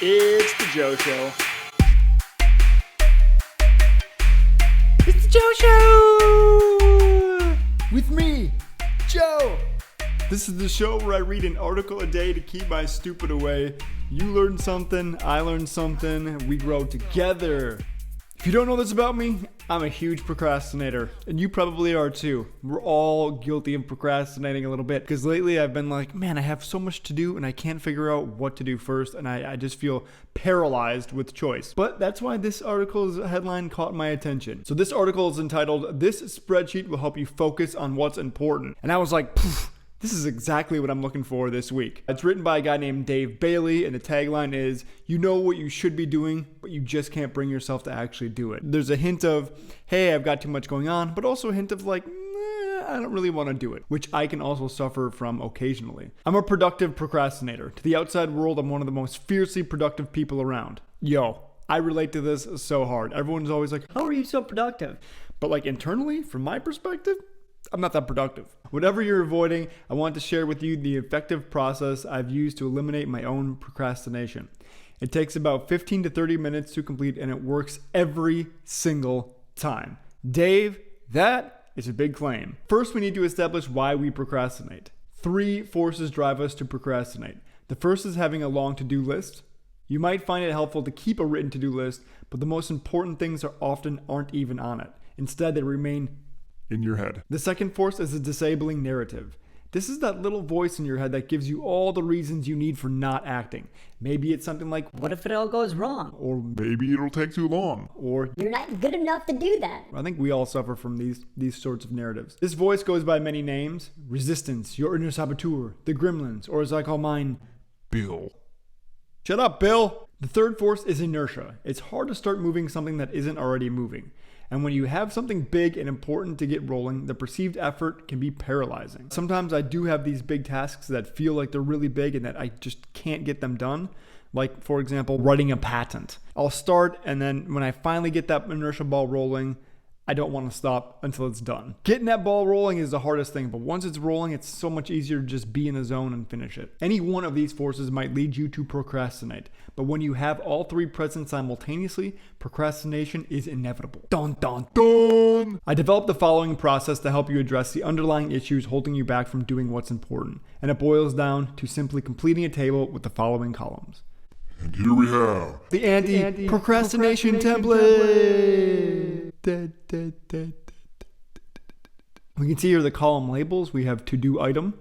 It's the Joe Show. It's the Joe Show! With me, Joe. This is the show where I read an article a day to keep my stupid away. You learn something, I learn something, we grow together. If you don't know this about me, I'm a huge procrastinator, and you probably are too. We're all guilty of procrastinating a little bit, because lately I've been like, man, I have so much to do, and I can't figure out what to do first, and I just feel paralyzed with choice. But that's why this article's headline caught my attention. So this article is entitled, "This Spreadsheet Will Help You Focus on What's Important." And I was like, this is exactly what I'm looking for this week. It's written by a guy named Dave Bailey, and the tagline is, "You know what you should be doing, but you just can't bring yourself to actually do it." There's a hint of, hey, I've got too much going on, but also a hint of like, I don't really want to do it, which I can also suffer from occasionally. I'm a productive procrastinator. To the outside world, I'm one of the most fiercely productive people around. Yo, I relate to this so hard. Everyone's always like, how are you so productive? But like internally, from my perspective, I'm not that productive. Whatever you're avoiding, I want to share with you the effective process I've used to eliminate my own procrastination. It takes about 15 to 30 minutes to complete, and it works every single time. Dave, that is a big claim. First, we need to establish why we procrastinate. 3 forces drive us to procrastinate. The first is having a long to-do list. You might find it helpful to keep a written to-do list, but the most important things aren't even on it. Instead, they remain in your head. The second force is a disabling narrative. This is that little voice in your head that gives you all the reasons you need for not acting. Maybe it's something like, What if it all goes wrong? or maybe it'll take too long, or You're not good enough to do that. I think we all suffer from these sorts of narratives. This voice goes by many names: resistance, your inner saboteur, the gremlins, or as I call mine, Bill. Shut up, Bill! The third force is inertia. It's hard to start moving something that isn't already moving. And when you have something big and important to get rolling, the perceived effort can be paralyzing. Sometimes I do have these big tasks that feel like they're really big and that I just can't get them done. Like, for example, writing a patent. I'll start, and then when I finally get that inertia ball rolling, I don't want to stop until it's done. Getting that ball rolling is the hardest thing, but once it's rolling, it's so much easier to just be in the zone and finish it. Any one of these forces might lead you to procrastinate, but when you have all 3 present simultaneously, procrastination is inevitable. Dun dun dun! I developed the following process to help you address the underlying issues holding you back from doing what's important, and it boils down to simply completing a table with the following columns. And here we have The anti-procrastination template. We can see here the column labels. We have to-do item,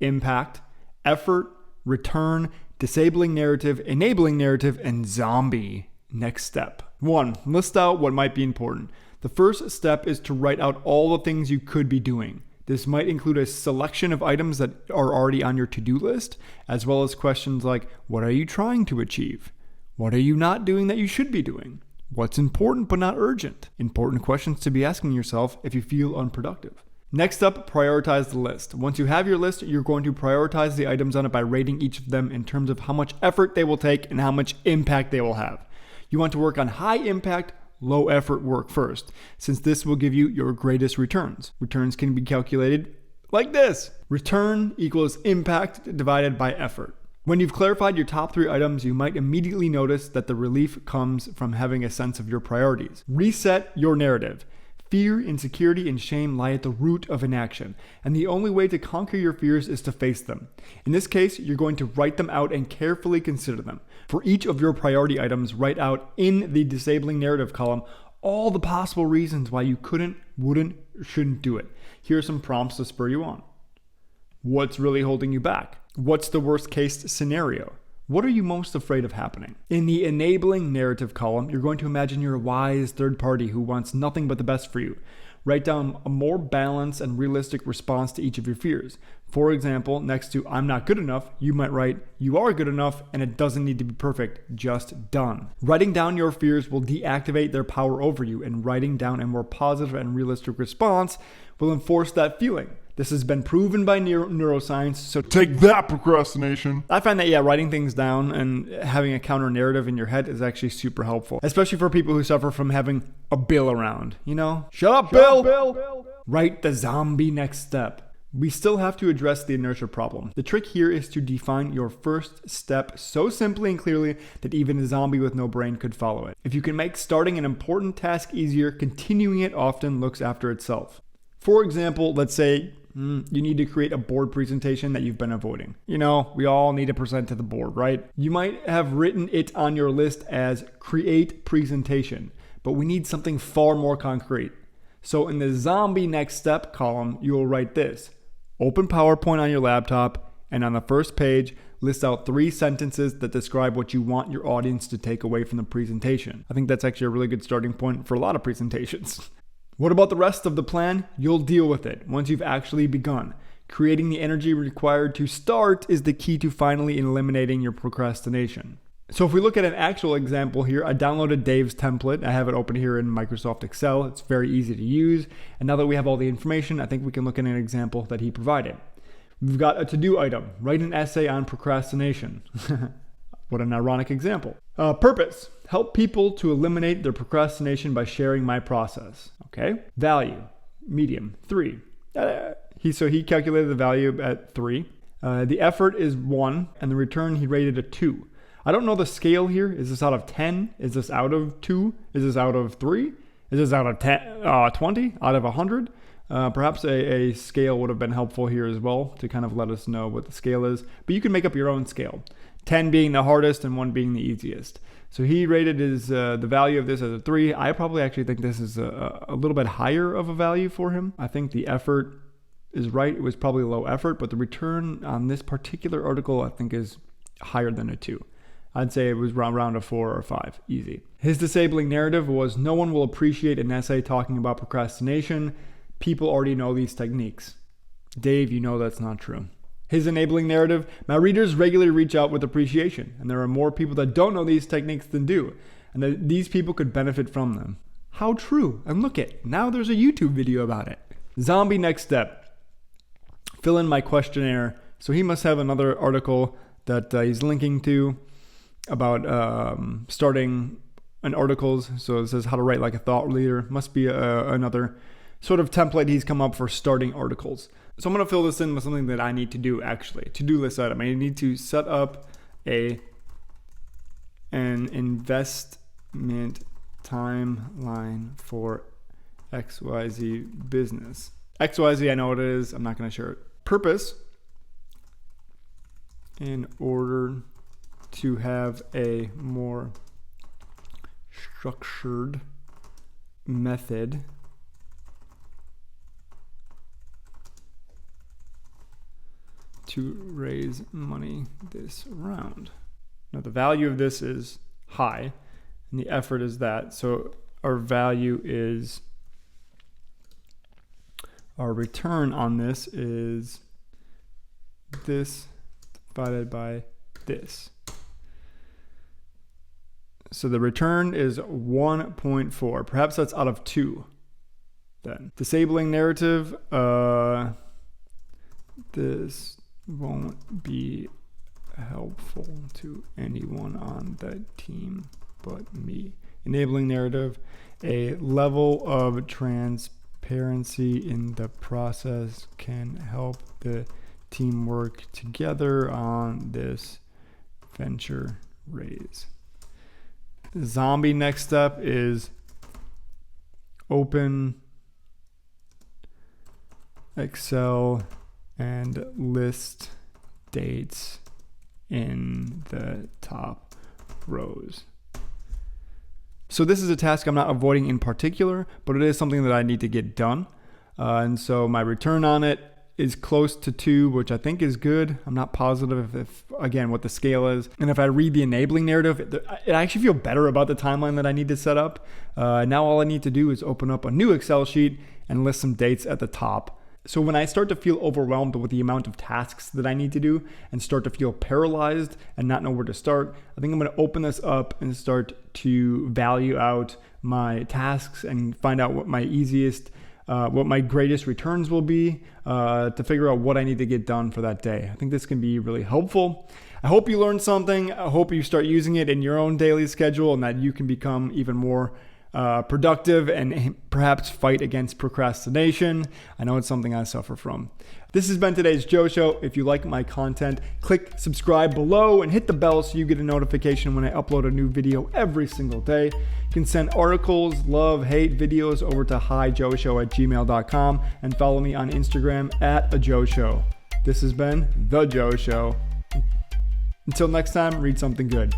impact, effort, return, disabling narrative, enabling narrative, and zombie. Next step. 1. List out what might be important. The first step is to write out all the things you could be doing. This might include a selection of items that are already on your to-do list, as well as questions like, what are you trying to achieve? What are you not doing that you should be doing? What's important but not urgent? Important questions to be asking yourself if you feel unproductive. Next up, prioritize the list. Once you have your list, you're going to prioritize the items on it by rating each of them in terms of how much effort they will take and how much impact they will have. You want to work on high impact, low effort work first, since this will give you your greatest returns. Returns can be calculated like this. Return equals impact divided by effort. When you've clarified your top 3 items, you might immediately notice that the relief comes from having a sense of your priorities. Reset your narrative. Fear, insecurity, and shame lie at the root of inaction, and the only way to conquer your fears is to face them. In this case, you're going to write them out and carefully consider them. For each of your priority items, write out in the disabling narrative column all the possible reasons why you couldn't, wouldn't, or shouldn't do it. Here are some prompts to spur you on. What's really holding you back? What's the worst case scenario? What are you most afraid of happening? In the enabling narrative column, you're going to imagine you're a wise third party who wants nothing but the best for you. Write down a more balanced and realistic response to each of your fears. For example, next to I'm not good enough, you might write you are good enough and it doesn't need to be perfect, just done. Writing down your fears will deactivate their power over you, and writing down a more positive and realistic response will enforce that feeling. This has been proven by neuroscience, so Take that, procrastination. I find that, writing things down and having a counter narrative in your head is actually super helpful, especially for people who suffer from having a Bill around, Shut up, Bill! Write the zombie next step. We still have to address the inertia problem. The trick here is to define your first step so simply and clearly that even a zombie with no brain could follow it. If you can make starting an important task easier, continuing it often looks after itself. For example, let's say you need to create a board presentation that you've been avoiding. You know, we all need to present to the board, right? You might have written it on your list as create presentation, but we need something far more concrete. So in the zombie next step column, you will write this. Open PowerPoint on your laptop, and on the first page, list out 3 sentences that describe what you want your audience to take away from the presentation. I think that's actually a really good starting point for a lot of presentations. What about the rest of the plan? You'll deal with it once you've actually begun. Creating the energy required to start is the key to finally eliminating your procrastination. So if we look at an actual example here, I downloaded Dave's template. I have it open here in Microsoft Excel. It's very easy to use. And now that we have all the information, I think we can look at an example that he provided. We've got a to-do item. Write an essay on procrastination. What an ironic example. Purpose. Help people to eliminate their procrastination by sharing my process. Okay. Value. Medium. 3. So he calculated the value at 3. The effort is 1, and the return he rated a 2. I don't know the scale here. Is this out of 10? Is this out of 2? Is this out of 3? Is this out of 20? Out of 100? Perhaps a scale would have been helpful here as well to kind of let us know what the scale is. But you can make up your own scale. 10 being the hardest and 1 being the easiest. So he rated the value of this as a 3. I probably actually think this is a little bit higher of a value for him. I think the effort is right. It was probably low effort, but the return on this particular article I think is higher than a 2. I'd say it was around a 4 or 5, easy. His disabling narrative was, no one will appreciate an essay talking about procrastination. People already know these techniques. Dave, you know that's not true. His enabling narrative, my readers regularly reach out with appreciation, and there are more people that don't know these techniques than do, and that these people could benefit from them. How true, and look it, now there's a YouTube video about it. Zombie next step. Fill in my questionnaire. So he must have another article that he's linking to about starting an articles. So it says how to write like a thought leader. Must be another sort of template he's come up for starting articles. So I'm going to fill this in with something that I need to do actually. To-do list item. I need to set up an investment timeline for XYZ business. XYZ, I know what it is. I'm not going to share it. Purpose. In order to have a more structured method to raise money this round. Now the value of this is high and the effort is that. So our value is, our return on this is this divided by this. So the return is 1.4. Perhaps that's out of 2 then. Disabling narrative. This won't be helpful to anyone on the team but me. Enabling narrative. A level of transparency in the process can help the team work together on this venture raise. Zombie next step is open Excel and list dates in the top rows. So this is a task I'm not avoiding in particular, but it is something that I need to get done. And so my return on it is close to 2, which I think is good. I'm not positive if again, what the scale is. And if I read the enabling narrative, I actually feel better about the timeline that I need to set up. Now all I need to do is open up a new Excel sheet and list some dates at the top. So when I start to feel overwhelmed with the amount of tasks that I need to do and start to feel paralyzed and not know where to start, I think I'm going to open this up and start to value out my tasks and find out what my what my greatest returns will be to figure out what I need to get done for that day. I think this can be really helpful. I hope you learned something. I hope you start using it in your own daily schedule and that you can become even more productive and perhaps fight against procrastination. I know it's something I suffer from. This has been today's Joe Show. If you like my content, click subscribe below and hit the bell so you get a notification when I upload a new video every single day. You can send articles, love, hate videos over to hijoeshow@gmail.com and follow me on Instagram @ajoeshow. This has been The Joe Show. Until next time, read something good.